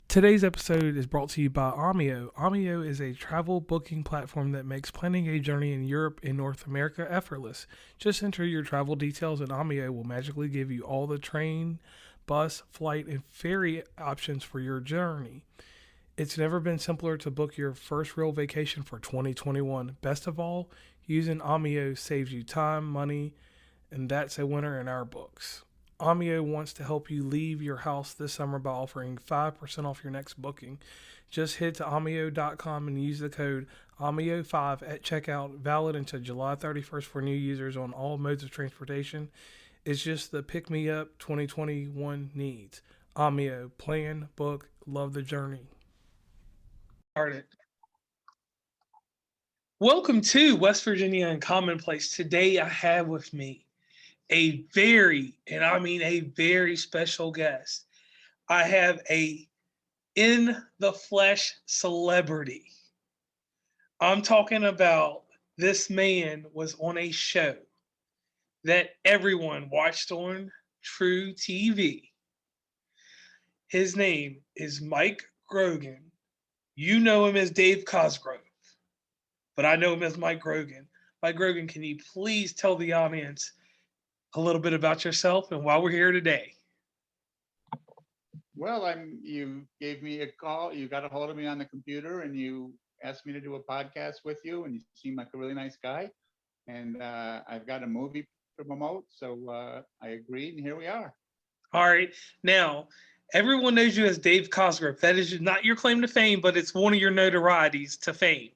Today's episode is brought to you by Amio. Amio is a travel booking platform that makes planning a journey in Europe and North America effortless. Just enter your travel details and Amio will magically give you all the train, bus, flight, and ferry options for your journey. It's never been simpler to book your first real vacation for 2021. Best of all, using Amio saves you time, money, and that's a winner in our books. Amio wants to help you leave your house this summer by offering 5% off your next booking. Just head to amio.com and use the code AMIO5 at checkout, valid until July 31st for new users on all modes of transportation. It's just the pick me up 2021 needs. Amio, plan, book, love the journey. Started. Welcome to West Virginia and Commonplace. Today I have with me a very, and I mean a very special guest. I have a in the flesh celebrity. I'm talking about this man was on a show that everyone watched on True TV. His name is Mike Grogan. You know him as Dave Cosgrove, but I know him as Mike Grogan. Mike Grogan, can you please tell the audience a little bit about yourself and why we're here today? Well, you gave me a call. You got a hold of me on the computer, and you asked me to do a podcast with you. And you seem like a really nice guy. And I've got a movie to promote, so I agreed, and here we are. All right. Now, everyone knows you as Dave Cosgrove. That is not your claim to fame, but it's one of your notorieties to fame.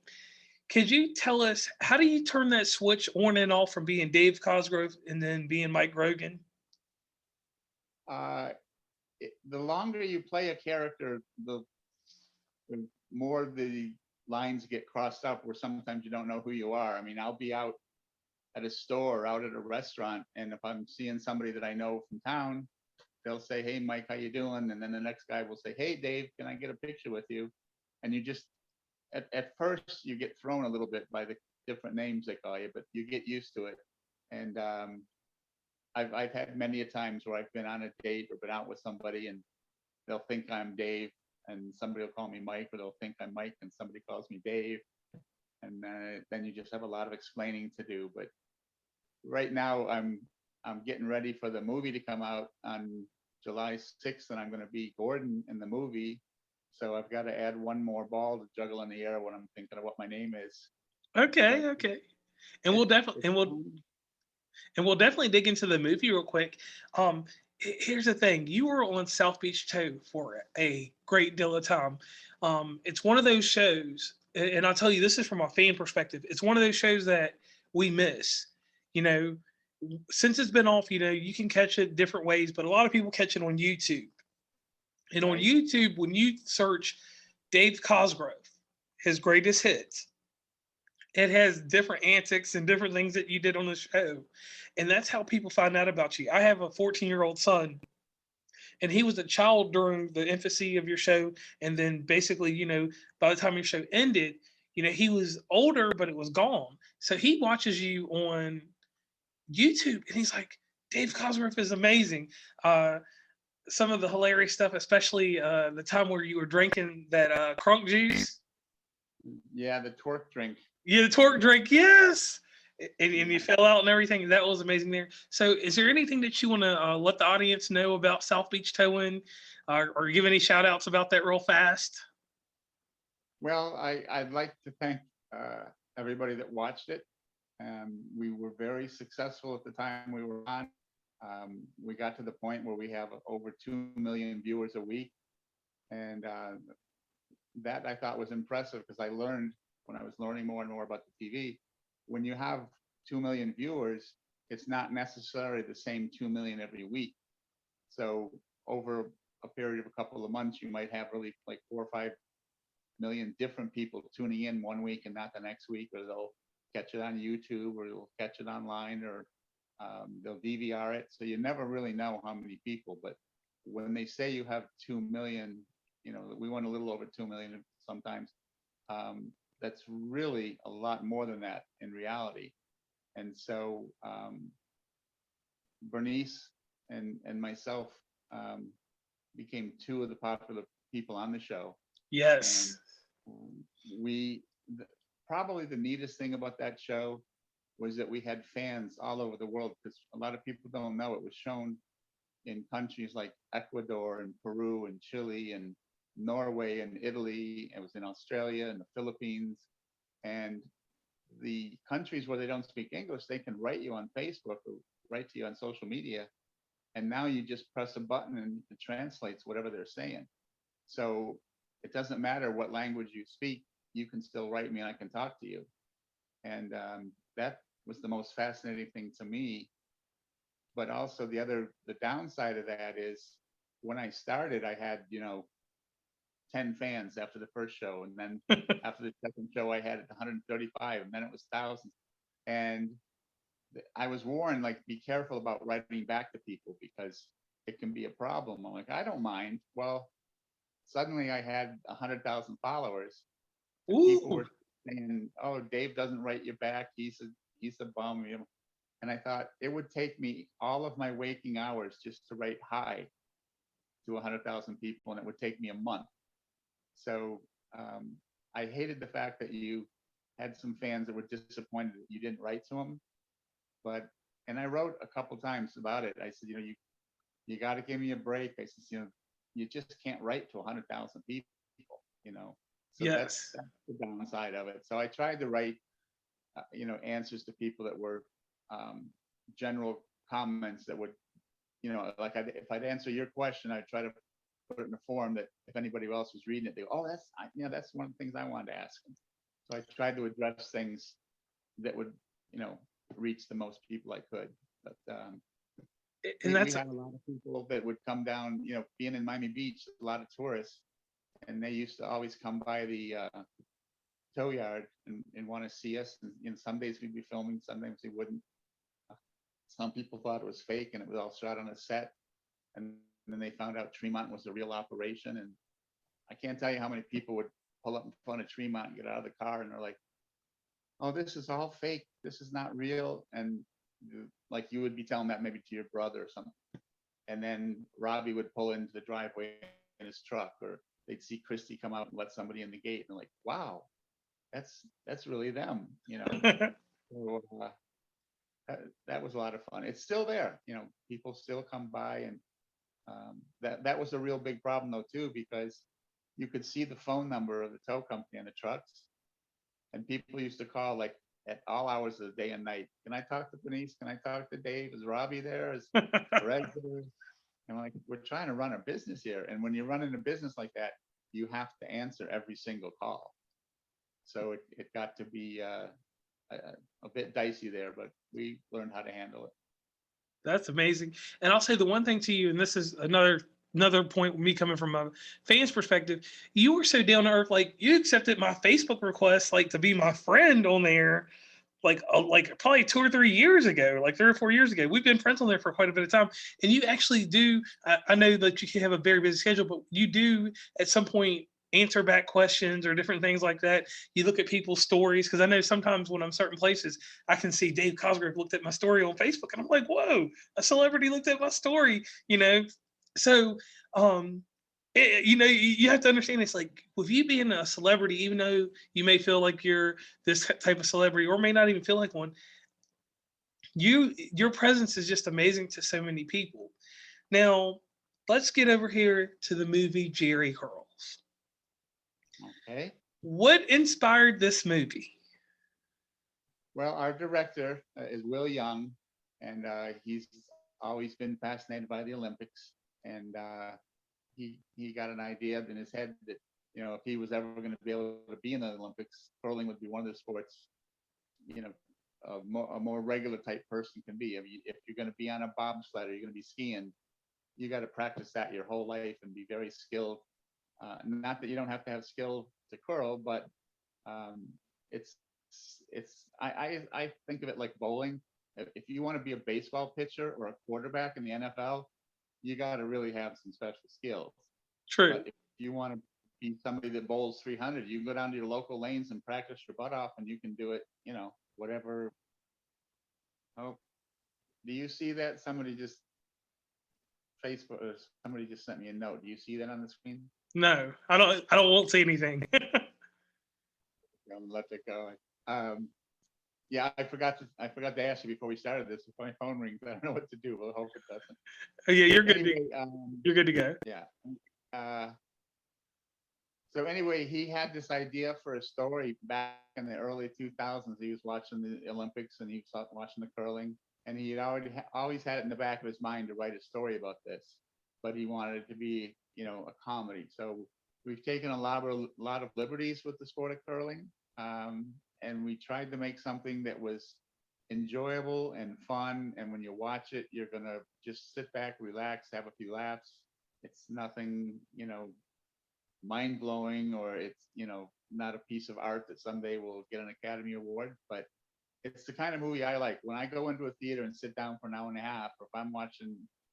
Could you tell us, how do you turn that switch on and off from being Dave Cosgrove and then being Mike Grogan? The longer you play a character, the more the lines get crossed up where sometimes you don't know who you are. I mean, I'll be out at a store, out at a restaurant, and if I'm seeing somebody that I know from town, they'll say, "Hey, Mike, how you doing?" And then the next guy will say, "Hey, Dave, can I get a picture with you?" And you just, at first, you get thrown a little bit by the different names they call you, but you get used to it. And I've had many a times where I've been on a date or been out with somebody, and they'll think I'm Dave, and somebody will call me Mike, or they'll think I'm Mike, and somebody calls me Dave, and then you just have a lot of explaining to do. But right now, I'm getting ready for the movie to come out on July 6th, and I'm going to be Gordon in the movie. So I've got to add one more ball to juggle in the air when I'm thinking of what my name is. Okay. And we'll definitely dig into the movie real quick. Here's the thing: you were on South Beach Tow for a great deal of time. It's one of those shows, and I'll tell you, this is from a fan perspective. It's one of those shows that we miss. You know, since it's been off, you can catch it different ways, but a lot of people catch it on YouTube. And on YouTube, when you search Dave Cosgrove, his greatest hits, it has different antics and different things that you did on the show. And that's how people find out about you. I have a 14-year-old son, and he was a child during the infancy of your show. And then basically, by the time your show ended, he was older, but it was gone. So he watches you on YouTube and he's like, Dave Cosgrove is amazing. Some of the hilarious stuff, especially the time where you were drinking that crunk juice. Yeah, the twerk drink. Yeah, the twerk drink, yes. And you fell out and everything. That was amazing there. So is there anything that you want to let the audience know about South Beach Towing, or give any shout outs about that real fast? Well, I'd like to thank everybody that watched it. We were very successful at the time we were on. We got to the point where we have over 2 million viewers a week. And that I thought was impressive, because I learned when I was learning more and more about the TV, when you have 2 million viewers, it's not necessarily the same 2 million every week. So over a period of a couple of months, you might have really like 4 or 5 million different people tuning in one week and not the next week, or they'll catch it on YouTube, or they'll catch it online, or they'll DVR it. So you never really know how many people. But when they say you have 2 million, we want a little over 2 million sometimes. That's really a lot more than that in reality. And so Bernice and myself became two of the popular people on the show. And Yes. we, probably the neatest thing about that show was that we had fans all over the world, because a lot of people don't know it was shown in countries like Ecuador and Peru and Chile and Norway and Italy. It was in Australia and the Philippines. And the countries where they don't speak English, they can write you on Facebook or write to you on social media. And now you just press a button and it translates whatever they're saying. So it doesn't matter what language you speak, you can still write me and I can talk to you. And that was the most fascinating thing to me. But also the downside of that is, when I started, I had, 10 fans after the first show. And then after the second show, I had 135, and then it was thousands. And I was warned, like, be careful about writing back to people because it can be a problem. I'm like, I don't mind. Well, suddenly I had 100,000 followers, and people Ooh. were saying, "Oh, Dave doesn't write you back. He's a bum." And I thought it would take me all of my waking hours just to write hi to 100,000 people, and it would take me a month. So I hated the fact that you had some fans that were disappointed that you didn't write to them. But and I wrote a couple times about it. I said, you got to give me a break. I said, you just can't write to 100,000 people, you know. So Yes. that's the downside of it. So I tried to write, answers to people that were general comments that would, like if I'd answer your question, I'd try to put it in a form that if anybody else was reading it, they go, "Oh, that's one of the things I wanted to ask them." So I tried to address things that would, reach the most people I could. But And we that's had a lot of people that would come down, being in Miami Beach, a lot of tourists, and they used to always come by the tow yard and want to see us. And some days we'd be filming, sometimes we wouldn't. Some people thought it was fake and it was all shot on a set. And then they found out Tremont was a real operation. And I can't tell you how many people would pull up in front of Tremont and get out of the car and they're like, "Oh, this is all fake. This is not real." And like you would be telling that maybe to your brother or something. And then Robbie would pull into the driveway in his truck, or they'd see Christy come out and let somebody in the gate, and they're like, "Wow, that's really them," So that was a lot of fun. It's still there, people still come by, and that was a real big problem though too, because you could see the phone number of the tow company on the trucks, and people used to call like at all hours of the day and night. "Can I talk to Denise? Can I talk to Dave? Is Robbie there? Is Greg there?" And like, we're trying to run a business here. And when you're running a business like that, you have to answer every single call. So it got to be a bit dicey there, but we learned how to handle it. That's amazing. And I'll say the one thing to you, and this is another point with me coming from a fan's perspective. You were so down to earth, like you accepted my Facebook request, like to be my friend on there, like probably 2 or 3 years ago, like 3 or 4 years ago. We've been friends on there for quite a bit of time, and you actually do. I know that you can have a very busy schedule, but you do at some point answer back questions or different things like that. You look at people's stories, because I know sometimes when I'm certain places, I can see Dave Cosgrove looked at my story on Facebook, and I'm like, "Whoa, a celebrity looked at my story," you know. So, you have to understand, it's like with you being a celebrity, even though you may feel like you're this type of celebrity or may not even feel like one, your presence is just amazing to so many people. Now, let's get over here to the movie Jerry Curls. Okay. What inspired this movie? Well, our director is Will Young, and he's always been fascinated by the Olympics. And he got an idea in his head that if he was ever going to be able to be in the Olympics, curling would be one of the sports a more regular type person can be. If you're going to be on a bobsled or you're going to be skiing, you got to practice that your whole life and be very skilled. Not that you don't have to have skill to curl, but it's I think of it like bowling. If you want to be a baseball pitcher or a quarterback in the NFL, you got to really have some special skills. True. But if you want to be somebody that bowls 300, you can go down to your local lanes and practice your butt off, and you can do it. Whatever. Oh, do you see that? Somebody just Facebook or somebody just sent me a note. Do you see that on the screen? No, I don't. I don't want to see anything. Let that go. Um, yeah, I forgot to ask you before we started this. If my phone rings, I don't know what to do. We'll hope it doesn't. Yeah, you're good. Anyway, You're good to go. yeah. Uh, so anyway, he had this idea for a story back in the early 2000s. He was watching the Olympics and he was watching the curling, and he had always had it in the back of his mind to write a story about this, but he wanted it to be, a comedy. So we've taken a lot of liberties with the sport of curling, and we tried to make something that was enjoyable and fun. And when you watch it, you're gonna just sit back, relax, have a few laughs. It's nothing, mind blowing, or it's, not a piece of art that someday will get an Academy Award, but it's the kind of movie I like. When I go into a theater and sit down for an hour and a half, or if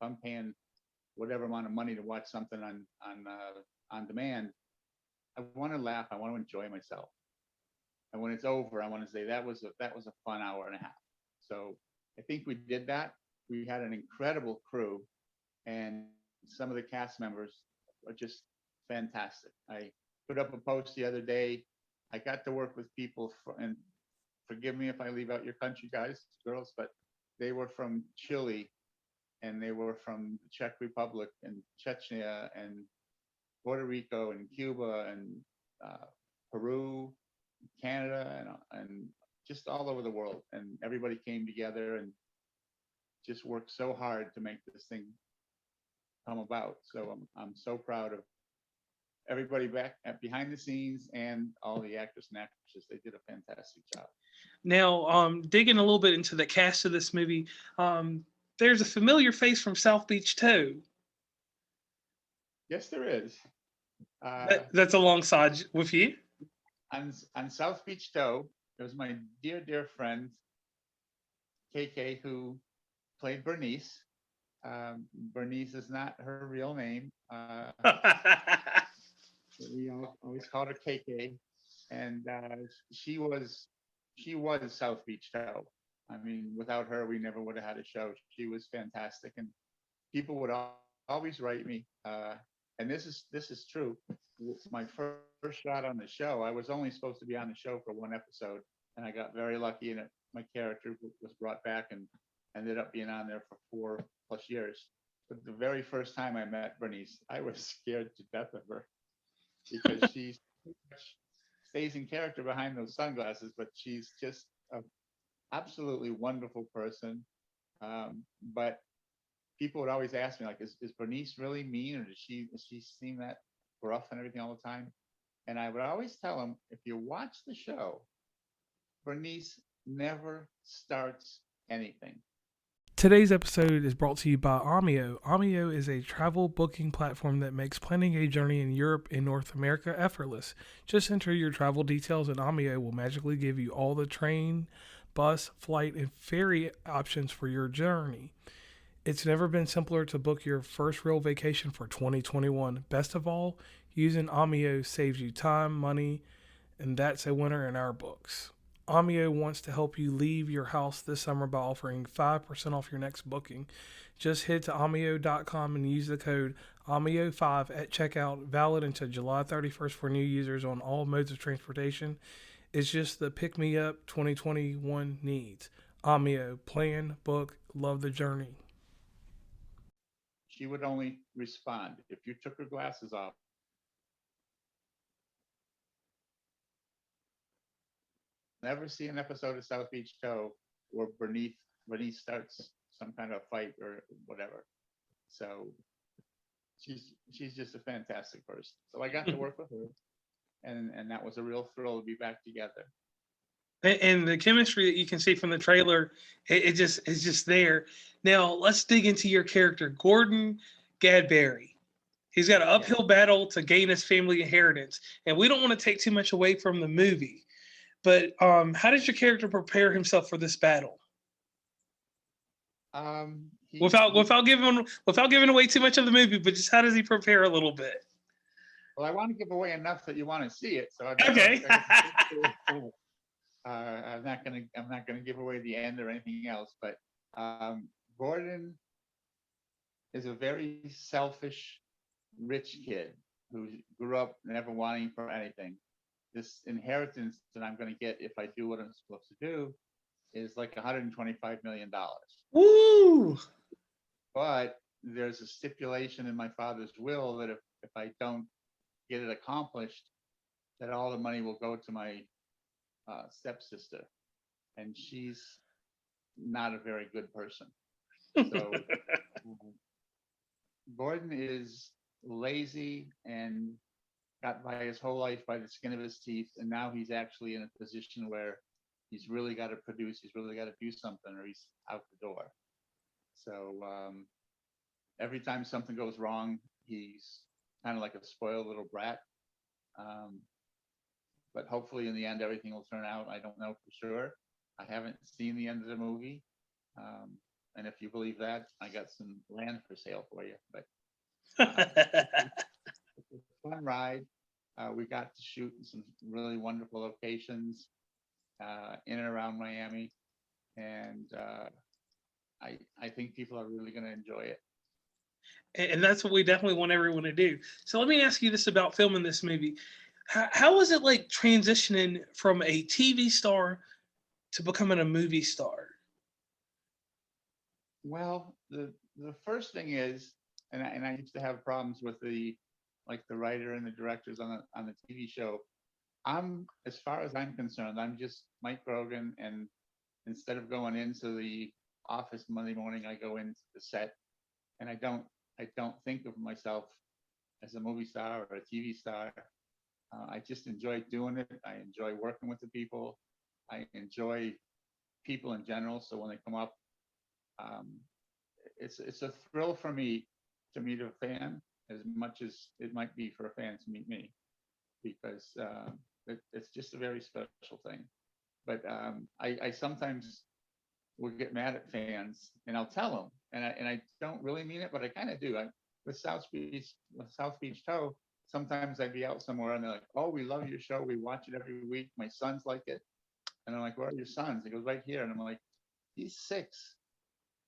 I'm paying whatever amount of money to watch something on demand, I want to laugh. I want to enjoy myself. And when it's over, I want to say that was a fun hour and a half. So I think we did that. We had an incredible crew, and some of the cast members are just fantastic. I put up a post the other day. I got to work with people, and forgive me if I leave out your country, guys, girls, but they were from Chile, and they were from the Czech Republic and Chechnya and Puerto Rico and Cuba and uh, Peru, Canada, and just all over the world. And everybody came together and just worked so hard to make this thing come about. So I'm so proud of everybody back behind the scenes and all the actors and actresses. They did a fantastic job. Now, digging a little bit into the cast of this movie, there's a familiar face from South Beach too. Yes, there is. That's alongside with you. On South Beach Tow, there was my dear friend KK, who played Bernice. Bernice is not her real name. We always called her KK, and she was South Beach Tow. I mean, without her, we never would have had a show. She was fantastic, and people would always write me. And this is true. My first shot on the show, I was only supposed to be on the show for one episode, and I got very lucky, and my character was brought back and ended up being on there for 4+ years. But the very first time I met Bernice, I was scared to death of her because she stays in character behind those sunglasses, but she's just an absolutely wonderful person. But people would always ask me, like, is Bernice really mean, or does she seem that rough and everything all the time? And I would always tell them, if you watch the show, Bernice never starts anything. Today's episode is brought to you by Amio. Amio is a travel booking platform that makes planning a journey in Europe and North America effortless. Just enter your travel details and Amio will magically give you all the train, bus, flight, and ferry options for your journey. It's never been simpler to book your first real vacation for 2021. Best of all, using Amio saves you time, money, and that's a winner in our books. Amio wants to help you leave your house this summer by offering 5% off your next booking. Just head to amio.com and use the code AMIO5 at checkout, valid until July 31st for new users on all modes of transportation. It's just the pick me up 2021 needs. Amio, plan, book, love the journey. She would only respond if you took her glasses off. Never see an episode of South Beach Tow where Bernice starts some kind of fight or whatever. So she's just a fantastic person. So I got to work with her, and that was a real thrill to be back together. And the chemistry that you can see from the trailer, it just is just there. Now let's dig into your character, Gordon Gadberry. He's got an uphill battle to gain his family inheritance, and we don't want to take too much away from the movie. But how does your character prepare himself for this battle? Without giving away too much of the movie, but just how does he prepare a little bit? Well, I want to give away enough that you want to see it. So Okay. I'm not gonna give away the end or anything else. But Gordon is a very selfish, rich kid. who grew up never wanting for anything. This inheritance that I'm going to get if I do what I'm supposed to do is like $125 million. Woo! But there's a stipulation in my father's will that if I don't get it accomplished, that all the money will go to my stepsister, and she's not a very good person. So um, Gordon is lazy and got by his whole life by the skin of his teeth, and now he's actually in a position where he's really got to produce, he's really got to do something, or he's out the door. So every time something goes wrong, he's kind of like a spoiled little brat. Um, but hopefully, in the end, everything will turn out. I don't know for sure. I haven't seen the end of the movie, um, and if you believe that, I got some land for sale for you. But it's a fun ride. We got to shoot in some really wonderful locations in and around Miami, and I think people are really going to enjoy it. And that's what we definitely want everyone to do. So let me ask you this about filming this movie. How was it like transitioning from a TV star to becoming a movie star? Well, the first thing is, and I used to have problems with the like the writer and the directors on the TV show. As far as I'm concerned, I'm just Mike Grogan, and instead of going into the office Monday morning, I go into the set, and I don't think of myself as a movie star or a TV star. I just enjoy doing it. I enjoy working with the people. I enjoy people in general. So when they come up, um, it's a thrill for me to meet a fan as much as it might be for a fan to meet me, because it's just a very special thing. But I sometimes will get mad at fans, and I'll tell them, and I don't really mean it, but I kind of do. With South Beach Tow, sometimes I'd be out somewhere and they're like, "Oh, we love your show. We watch it every week. My sons like it." And I'm like, "Where are your sons?" He goes, "Right here." And I'm like, "He's 6.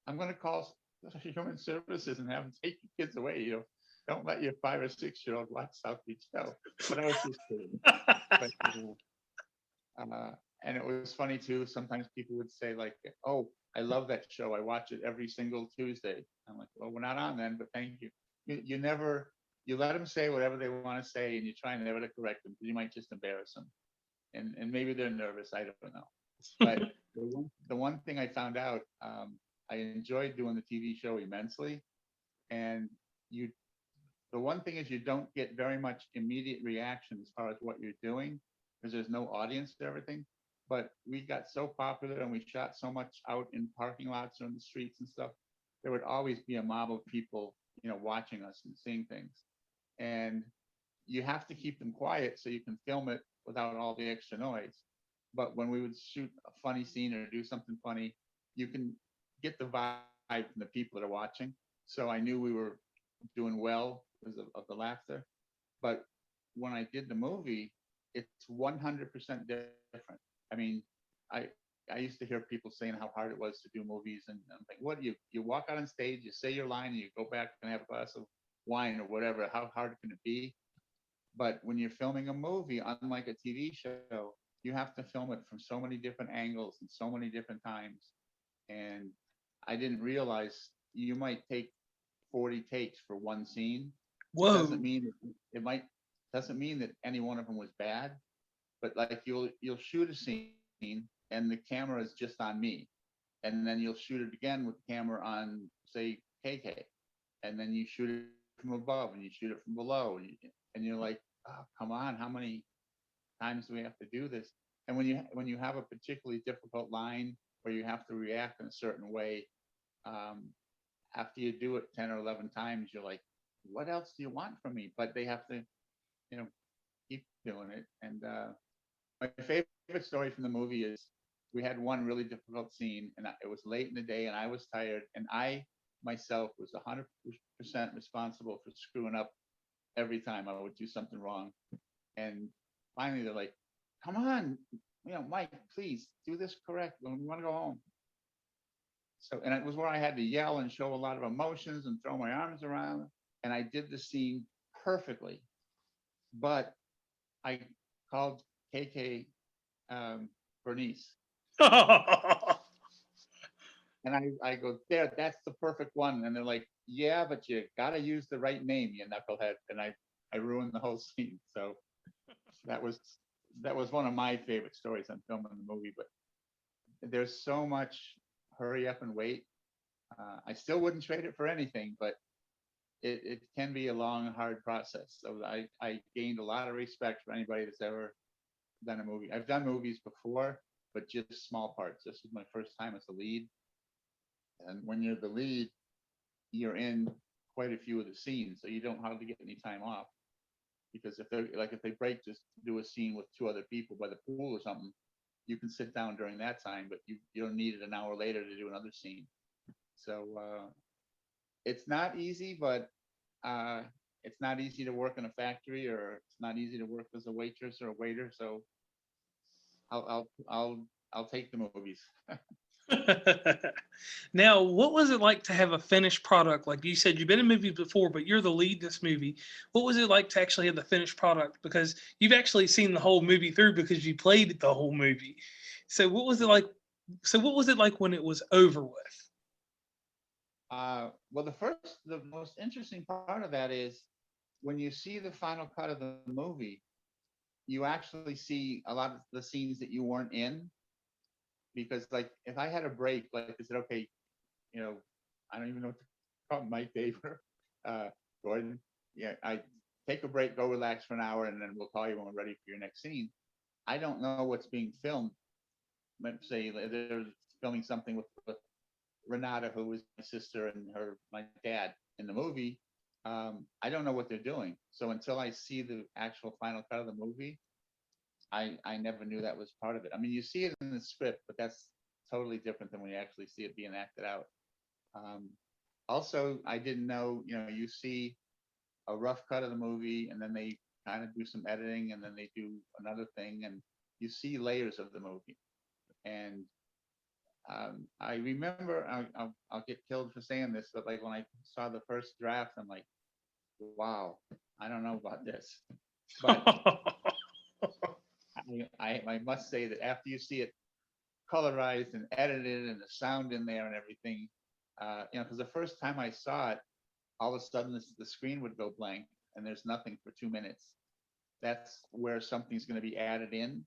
I'm going to call human services and have them take your kids away. Don't let your 5 or 6 year old watch South Beach Tow." But I was just kidding. But and it was funny too. Sometimes people would say like, "Oh, I love that show. I watch it every single Tuesday." I'm like, "Well, we're not on then, but thank you." You never, you let them say whatever they want to say, and you try never to correct them because you might just embarrass them, and maybe they're nervous. I don't know. But the one thing I found out, I enjoyed doing the TV show immensely, and you the one thing is you don't get very much immediate reaction as far as what you're doing because there's no audience to everything. But we got so popular and we shot so much out in parking lots or in the streets and stuff. There would always be a mob of people, watching us and seeing things. And you have to keep them quiet so you can film it without all the extra noise. But when we would shoot a funny scene or do something funny, you can get the vibe from the people that are watching. So I knew we were doing well because of the laughter. But when I did the movie, it's 100% different. I mean, I I used to hear people saying how hard it was to do movies, and I'm like, what? You walk out on stage, you say your line, and you go back and have a glass of wine or whatever. How hard can it be? But when you're filming a movie, unlike a TV show, you have to film it from so many different angles and so many different times. And I didn't realize you might take 40 takes for one scene. It doesn't Whoa. mean it might doesn't mean that any one of them was bad, but like you'll shoot a scene and the camera is just on me, and then you'll shoot it again with the camera on, say, KK, and then you shoot it from above and you shoot it from below, and you're like, oh, come on, how many times do we have to do this? And when you have a particularly difficult line where you have to react in a certain way, um, after you do it 10 or 11 times, you're like, what else do you want from me? But they have to, you know, keep doing it. And my favorite story from the movie is we had one really difficult scene, and it was late in the day, and I was tired, and I myself was 100% responsible for screwing up every time I would do something wrong. And finally, they're like, "Come on, Mike, please do this correct. We want to go home." So, and it was where I had to yell and show a lot of emotions and throw my arms around, and I did the scene perfectly. but I called KK Bernice, and I go, there, that's the perfect one. And they're like, yeah, but you gotta use the right name, you knucklehead. And I ruined the whole scene. So that was that was one of my favorite stories on filming the movie. But there's so much hurry up and wait. I still wouldn't trade it for anything, but it can be a long, hard process. So I gained a lot of respect for anybody that's ever done a movie. I've done movies before, but just small parts. This was my first time as a lead. And when you're the lead, you're in quite a few of the scenes, so you don't hardly get any time off. Because if they break, just do a scene with two other people by the pool or something, you can sit down during that time, but you don't need it an hour later to do another scene. So it's not easy, but it's not easy to work in a factory, or it's not easy to work as a waitress or a waiter. So I'll take the movies. Now, what was it like to have a finished product? Like you said, you've been in movies before, but you're the lead in this movie. What was it like to actually have the finished product? Because you've actually seen the whole movie through because you played the whole movie. So what was it like? So what was it like when it was over with? Well, the most interesting part of that is when you see the final cut of the movie, you actually see a lot of the scenes that you weren't in. Because, like, if I had a break, like I said, okay, you know, I don't even know what to call Mike Daver, uh, Gordon. Yeah, I take a break, go relax for an hour, and then we'll call you when we're ready for your next scene. I don't know what's being filmed. Let's say they're filming something with Renata, who was my sister, and my dad in the movie. I don't know what they're doing. So until I see the actual final cut of the movie, I never knew that was part of it. I mean, you see it in the script, but that's totally different than when you actually see it being acted out. Um, Also, I didn't know, you see a rough cut of the movie, and then they kind of do some editing, and then they do another thing, and you see layers of the movie. And I remember, I'll get killed for saying this, but like when I saw the first draft, I'm like, wow, I don't know about this. But I must say that after you see it colorized and edited and the sound in there and everything, because the first time I saw it, all of a sudden the screen would go blank and there's nothing for 2 minutes. That's where something's going to be added in.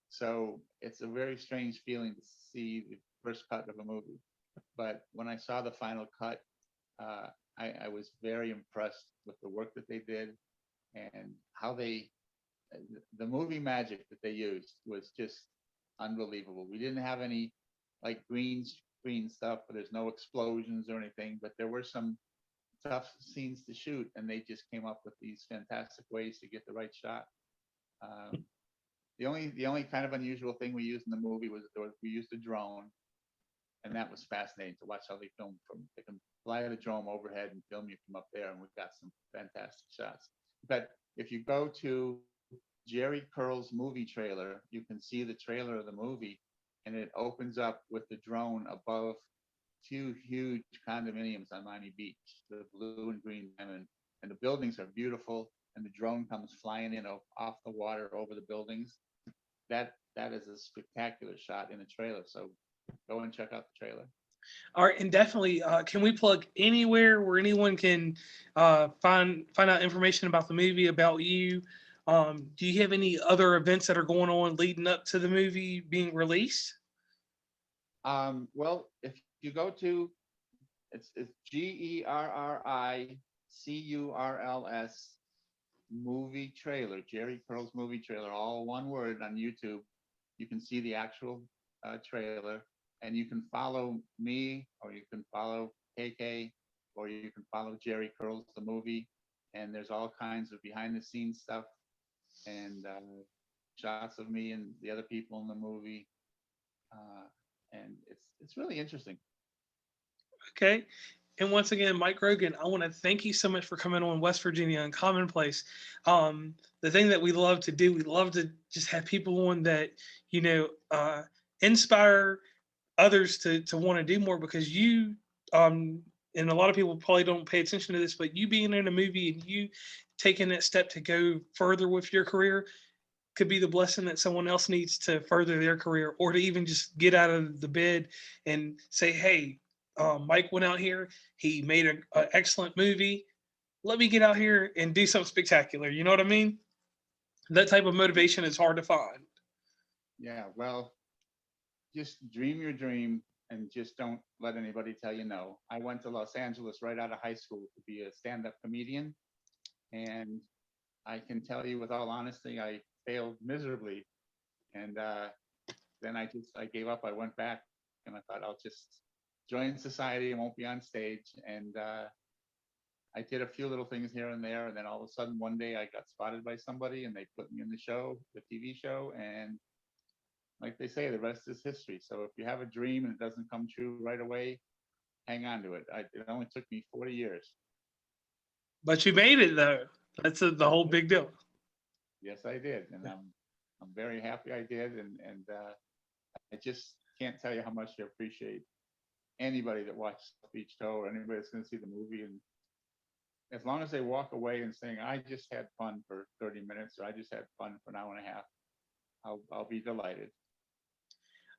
So it's a very strange feeling to see the first cut of a movie. But when I saw the final cut, uh, I was very impressed with the work that they did and how the movie magic that they used was just unbelievable. We didn't have any like green screen stuff, but there's no explosions or anything, but there were some tough scenes to shoot, and they just came up with these fantastic ways to get the right shot. Um, the only kind of unusual thing we used in the movie was we used a drone, and that was fascinating to watch how they film from. They can fly the drone overhead and film you from up there, and we got some fantastic shots. But if you go to Gerri Curl's movie trailer, you can see the trailer of the movie, and it opens up with the drone above two huge condominiums on Miami Beach, the blue and green diamond, and the buildings are beautiful, and the drone comes flying in off the water over the buildings. That is a spectacular shot in the trailer. So go and check out the trailer. All right, and definitely, can we plug anywhere where anyone can find out information about the movie, about you? Do you have any other events that are going on leading up to the movie being released? Well, if you go to it's GerriCurls movie trailer, Gerri Curl's movie trailer, all one word on YouTube. You can see the actual trailer, and you can follow me, or you can follow KK, or you can follow Gerri Curls the movie. And there's all kinds of behind the scenes stuff and shots of me and the other people in the movie, uh, and it's really interesting. Okay. And once again, Mike Grogan, I want to thank you so much for coming on West Virginia and Commonplace. The thing that we love to do, we love to just have people on that, you know, inspire others to want to do more because um and a lot of people probably don't pay attention to this, but you being in a movie and you taking that step to go further with your career could be the blessing that someone else needs to further their career, or to even just get out of the bed and say, hey, Mike went out here, he made an excellent movie, let me get out here and do something spectacular. You know what I mean? That type of motivation is hard to find. Yeah, well, just dream your dream and just don't let anybody tell you no. I went to Los Angeles right out of high school to be a stand-up comedian, and I can tell you with all honesty, I failed miserably. And then I gave up. I went back and I thought I'll just join society and won't be on stage. And I did a few little things here and there, and then all of a sudden one day I got spotted by somebody and they put me in the show, the TV show, and like they say, the rest is history. So if you have a dream and it doesn't come true right away, hang on to it. It only took me 40 years. But you made it though. That's the whole big deal. Yes, I did, and I'm very happy I did, and I just can't tell you how much I appreciate anybody that watches Beach Toe or anybody that's going to see the movie. And as long as they walk away and saying, "I just had fun for 30 minutes," or "I just had fun for an hour and a half," I'll be delighted.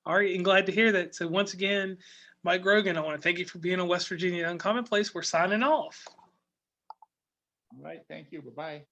All right, and glad to hear that. So once again, Mike Grogan, I want to thank you for being on West Virginia Uncommon Place. We're signing off. All right, thank you. Bye bye.